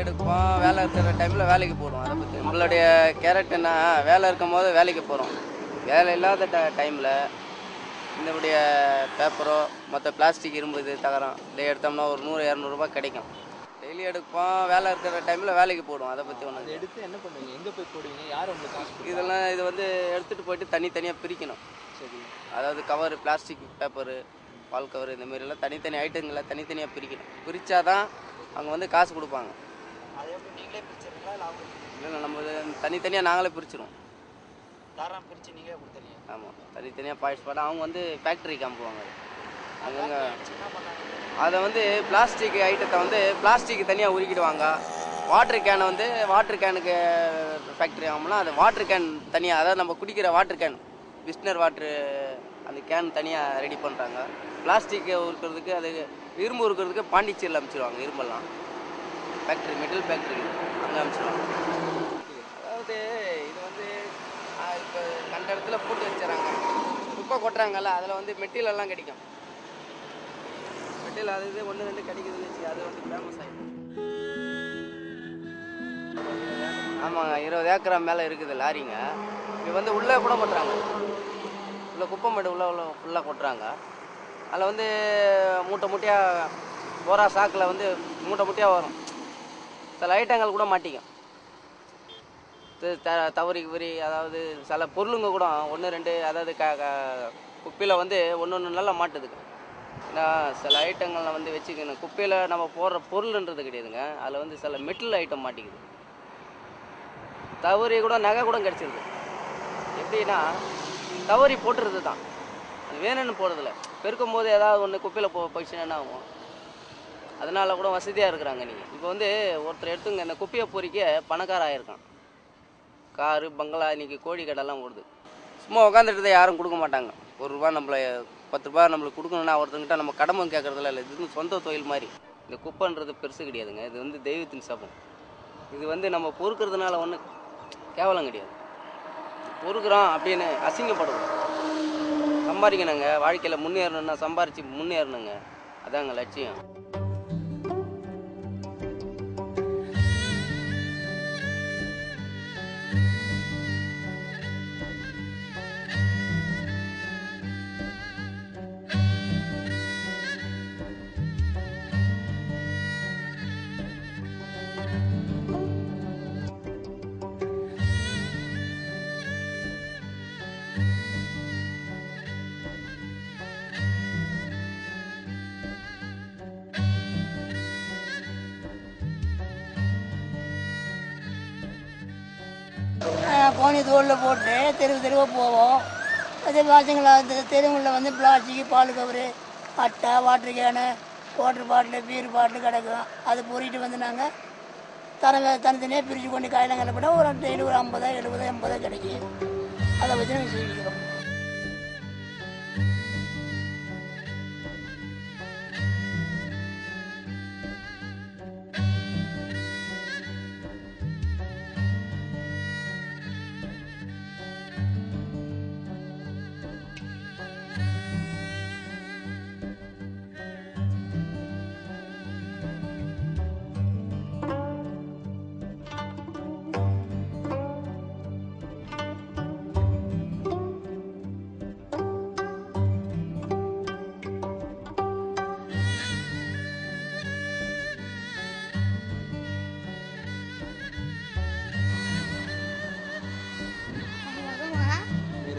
எடுப்போம், வேலை இருக்கிற டைமில் வேலைக்கு போடுவோம். அதை பற்றி நம்மளுடைய கேரக்டர்னா வேலை இருக்கும் போது வேலைக்கு போகிறோம். வேலை இல்லாத டைமில் இந்தபடிய பேப்பரோ மற்ற பிளாஸ்டிக் இரும்பு இது தகரம் இதை எடுத்தோம்னா ஒரு 100-200 கிடைக்கும். டெய்லி எடுப்போம், வேலை இருக்கிற டைமில் வேலைக்கு போடுவோம். அதை பற்றி ஒன்று எடுத்து என்ன பண்ணுவீங்க, எங்கே போய் போடுவீங்க, யார் உங்களுக்கு காசு? இதெல்லாம் இது வந்து எடுத்துகிட்டு போயிட்டு தனித்தனியாக பிரிக்கணும். சரி, அதாவது கவரு, பிளாஸ்டிக் பேப்பரு, பால் கவர், இந்தமாரிலாம் தனித்தனி ஐட்டங்களை தனித்தனியாக பிரிக்கணும். பிரித்தா தான் அவங்க வந்து காசு கொடுப்பாங்க. அதை எப்படி நீங்களே பிரிச்சிருங்களா இல்லை அவங்க? இல்லை, நம்ம தனித்தனியாக நாங்களே பிரிச்சிடுவோம். தாராளம் பிரித்து நீங்களே கொடுத்துருங்க. ஆமாம், தனித்தனியாக பாய்ஸ் பாட அவங்க வந்து ஃபேக்ட்ரிக்கு அனுப்புவாங்க. அவங்க அதை வந்து பிளாஸ்டிக் ஐட்டத்தை வந்து பிளாஸ்டிக் தனியாக உருக்கிடுவாங்க. வாட்டர் கேனை வந்து வாட்டர் கேனுக்கு ஃபேக்ட்ரி ஆகும்னா அது வாட்டர் கேன் தனியாக, அதாவது நம்ம குடிக்கிற வாட்டர் கேன் விஸ்னர் வாட்ரு அந்த கேன் தனியாக ரெடி பண்ணுறாங்க. பிளாஸ்டிக் உருக்கிறதுக்கு அது இரும்பு உருக்கிறதுக்கு பாண்டிச்சேரியில் அனுப்பிச்சிடுவாங்க. இரும்பெல்லாம் ஃபேக்ட்ரி, மெட்டல் ஃபேக்ட்ரி அங்கே அனுப்பிச்சிடுவாங்க. அதாவது இது வந்து இப்போ கண்ட இடத்துல போட்டு வச்சுறாங்க, குப்பை கொட்டுறாங்கல்ல, அதில் வந்து மெட்டீரியல்லாம் கிடைக்கும். மெட்டீரியல் அது இது 1-2 கிடைக்குதுன்னு வச்சு அது வந்து ஃபேமஸ் ஆகிடும். ஆமாங்க, 20 ஏக்கரா மேலே இருக்குது லாரிங்க. இப்போ வந்து உள்ளே கூட கொட்டுறாங்க, உள்ள குப்பை மேடு உள்ள ஃபுல்லாக கொட்டுறாங்க. அதில் வந்து மூட்டை மூட்டையாக போரா சாக்கில் வந்து மூட்டை மூட்டையாக வரும். சில ஐட்டங்கள் கூட மாட்டிக்கும், தவறி கிவறி, அதாவது சில பொருளுங்க கூட 1-2 அதாவது குப்பையில் வந்து ஒன்று நல்லா மாட்டுதுங்க. ஏன்னா சில ஐட்டங்களில் வந்து வச்சுக்கணும், குப்பையில் நம்ம போடுற பொருள்ன்றது கிடையாதுங்க, அதில் வந்து சில மெட்டல் ஐட்டம் மாட்டிக்குது. தவறி கூட நகை கூட கிடச்சிருது. எப்படின்னா தவறி போட்டுறது தான், அது வேணும்னு போடுறதில்ல. பெருக்கும் போது ஏதாவது ஒன்று குப்பையில் போயிடுச்சுன்னா என்ன ஆகும்? அதனால கூட வசதியாக இருக்கிறாங்க. நீங்கள் இப்போ வந்து ஒருத்தர் எடுத்துங்க, இந்த குப்பையை பொறிக்க பணக்கார ஆகிருக்கான். காரு, பங்களா, இன்றைக்கி கோழி கடைலாம் ஓடுது. சும்மா உட்காந்துட்டு யாரும் கொடுக்க மாட்டாங்க. ₹1 நம்மளை 10 ரூபா நம்மளுக்கு கொடுக்கணுன்னா ஒருத்தங்கிட்ட நம்ம கடமை கேட்குறதுல இல்லை. இது சொந்த தொழில் மாதிரி. இந்த குப்பைன்றது பெருசு கிடையாதுங்க, இது வந்து தெய்வத்தின் சாபம். இது வந்து நம்ம பொறுக்கிறதுனால ஒன்றும் கேவலம் கிடையாது. பொறுக்கிறோம் அப்படின்னு அசிங்கப்படுவோம். சம்பாதிக்கணுங்க, வாழ்க்கையில் முன்னேறணுன்னா சம்பாரித்து முன்னேறணுங்க, அதாங்க லட்சியம். கோணி தோளில் போட்டு தெருவாக போவோம். அதே பசங்களை தெருவுகளில் வந்து பிளாஸ்டிக்கு, பால் கவரு, அட்டை, water can, water bottle, beer bottle கிடக்கும். அதை பொறிட்டு வந்து நாங்கள் தனித்தனியாக பிரித்து கொண்டு காயிலங்களில் போட்டால் ஒரு டெய்லி ஒரு 50, 70, 80 கிடைக்கும். அதை வச்சு நாங்கள் செஞ்சுக்கிறோம்.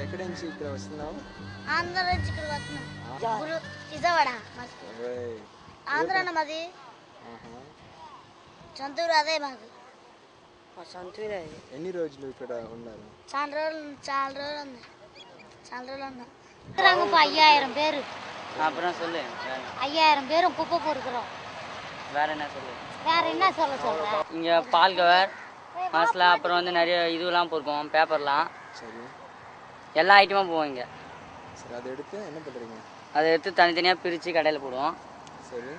ఎక్కడ నుంచి ఇక్కడ వస్తున్నావు? ఆంధ్ర నుంచి ఇక్కడ వస్తున్నాం. విజయవాడ ఆంధ్రాన మాది. సొంతూరు అదే మాకు. సొంతూరు అది. ఎన్ని రోజులు ఇక్కడ ఉన్నారు? చాలా రోజులు ఉంది. ఉన్నాం. 5000 பேர். அப்புறம் சொல்லு. 5000 பேரும் குப்பை பொறுக்கிறோம். வேற என்ன சொல்லு? வேற என்ன சொல்ல? இங்கே பால் கவர், மசாலா, அப்புறம் வந்து நிறைய இதுவெல்லாம் பொறுப்போம், பேப்பர்லாம். சரி, எல்லா ஐட்டமும் போவோம் இங்கே. சரி, அதை எடுத்து என்ன பண்ணுறீங்க? அதை எடுத்து தனித்தனியாக பிரித்து கடையில் போடுவோம். சரி,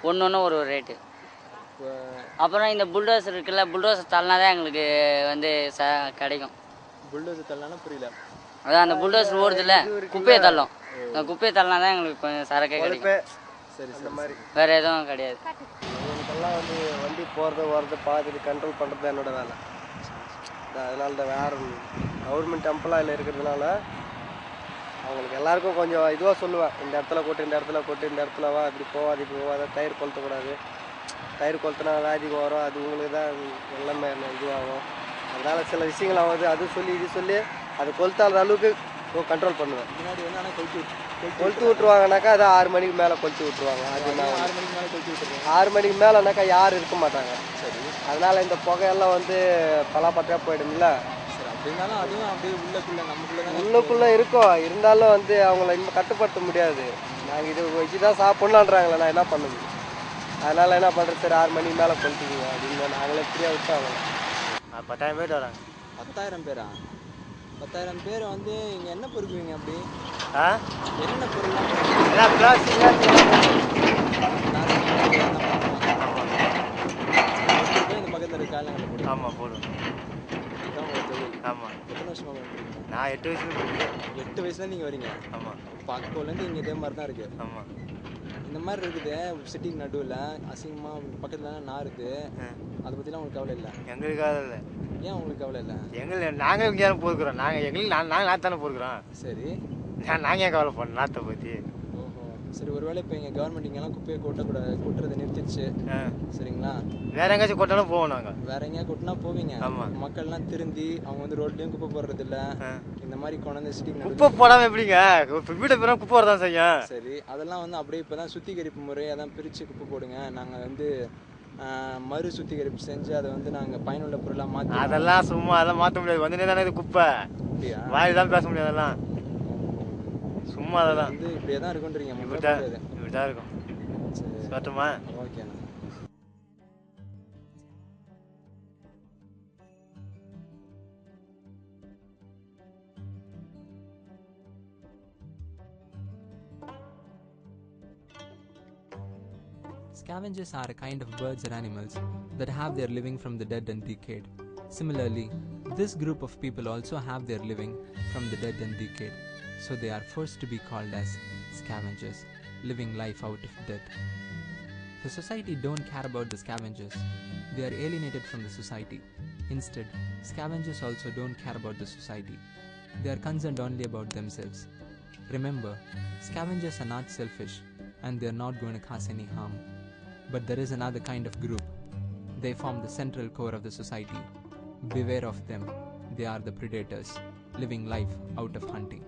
ஒன்று ஒரு ரேட்டு. அப்புறம் இந்த புல்டோசர் இருக்குல்ல, புல்டோசர் தள்ளினா தான் எங்களுக்கு வந்து கிடைக்கும். புல்டோசர் தள்ளனா புரியல? அதான் அந்த புல்டோசர் ஓடுதுல்ல, குப்பையை தள்ளும். அந்த குப்பையை தள்ளினா தான் எங்களுக்கு கொஞ்சம் சரக்கே கிடைக்கும். சரி, சரி, வேறு எதுவும் கிடையாது. நாங்களாம் வந்து வண்டி போகிறது வரது பார்த்துட்டு கண்ட்ரோல் பண்ணுறது தான் என்னோடய வேலை. அதனால தான் வேறு கவர்மெண்ட் எம்ப்ளாயில் இருக்கிறதுனால அவங்களுக்கு எல்லாருக்கும் கொஞ்சம் இதுவாக சொல்லுவேன், இந்த இடத்துல கொட்டு, இந்த இடத்துல கொட்டு, இந்த இடத்துல வா, இப்படி போகாது, இப்படி போகாத, டயர் கொளுத்தக்கூடாது, டயர் கொளுத்துனா வியாதிக்கு வரும், அது உங்களுக்கு தான் எல்லாமே இதுவாகும். அதனால் சில விஷயங்கள் ஆகுது, அது சொல்லி இது சொல்லி அது கொளுத்தாத அளவுக்கு கண்ட்ரோல் பண்ணுவேன். முன்னாடி வந்து ஆனால் கொளுத்து விட்ருவாங்கனாக்கா அது 6 மணிக்கு மேலே கொளுத்து விட்ருவாங்க. அது நான் 6 மணிக்கு மேலே கொளுத்தி விட்டுருவோம். 6 மணிக்கு மேலேனாக்கா யாரும் இருக்க மாட்டாங்க. சரி அதனால் இந்த புகையெல்லாம் வந்து பலாப்பட்டையாக போயிடும்ல. சரி, அப்படி இருந்தாலும் அதுவும் அப்படியே நமக்குள்ளே உள்ளுக்குள்ளே இருக்கும், இருந்தாலும் வந்து அவங்கள இன்னும் கட்டுப்படுத்த முடியாது. நாங்கள் இது வச்சு தான் சாப்பிட்லான்றாங்களே, நான் என்ன பண்ண முடியும்? அதனால் என்ன பண்ணுறது, சரி 6 மணிக்கு மேலே கொளுத்திக்குங்க அப்படின்னு நாங்களே ஃப்ரீயாக விட்டாங்க. 10,000 பேர் வராங்க. 10,000 பேரா? 10,000 பேர் வந்து இங்கே என்ன பொறுக்குவீங்க? அப்படி என்னென்ன எல்லாம் பிளாஸ்டிக் இந்த பக்கத்தில் இருக்க காலங்களில் போடுவோம். ஆமாம் போடுவோம். இதுதான் உங்கள் தொழில். ஆமாம். எத்தனை வருஷமாக பண்ணுறீங்க? நான் 8 வயசுல போடுவேன். 8 வயசுல நீங்கள் வரீங்க? ஆமாம். இப்போ அப்போலேருந்து இங்கே இதே மாதிரி தான் இருக்குது. ஆமாம். இந்த மாதிரி இருக்குது சிட்டிக்கு நடுவில் அசிங்கமாக பக்கத்தில் நாறுது, அதை பற்றிலாம் உங்களுக்கு கவலை இல்லை? எங்களுக்காக இல்லை. ஏன் உங்களுக்கு கவலை இல்லை? நாங்கள் இங்கே தானே பொறுக்கிறோம். நாங்கள் நாத்தானே பொறுக்கிறோம். சரி, நாங்கள் ஏன் கவலை பண்ணோம் நாற்றை பற்றி? ஓஹோ, சரி. ஒருவேளை இப்போ இங்கே கவர்மெண்ட் இங்கெல்லாம் குப்பையை கொட்டுறதை நிறுத்திடுச்சு, சரிங்களா? வேற எங்கேயாச்சும் கொட்டாலும் போவோம் நாங்கள். வேற எங்கேயா கொட்டினா போவீங்க? ஆமாம். மக்கள்லாம் திருந்தி அவங்க வந்து ரோட்லேயும் குப்பை போடுறது இல்லை, இந்த மாதிரி கொண்டாந்து சிட்டிக்கு குப்பை போடாமல் எப்படிங்க? இப்போ வீட்டை போய் குப்பை வரதான் செய்யும். சரி, அதெல்லாம் வந்து அப்படியே இப்போ தான் சுத்திகரிப்பு முறை அதான் பிரித்து குப்பை போடுங்க, நாங்கள் வந்து மறு சுத்திகரிப்பு செஞ்சு அதை வந்து நாங்கள் பயனுள்ள பொருளாக மாற்றி. அதெல்லாம் சும்மா அதெல்லாம் மாற்ற முடியாது. வந்து தானே இது குப்பை, அப்படியா? வாயில் தான் பேச முடியாது. அதெல்லாம் சும்மா அதெல்லாம் வந்து இப்படியே தான் இருக்குன்றீங்க? இப்படி தான் இருக்கும். சரி, சொல்லட்டுமா? ஓகேண்ணா. Scavengers are a kind of birds or animals that have their living from the dead and decayed. Similarly, this group of people also have their living from the dead and decayed, so they are forced to be called as scavengers, living life out of death. The society don't care about the scavengers. They are alienated from the society. Instead, scavengers also don't care about the society. They are concerned only about themselves. Remember, scavengers are not selfish and they are not going to cause any harm. But there is another kind of group. They form the central core of the society. Beware of them. They are the predators, living life out of hunting.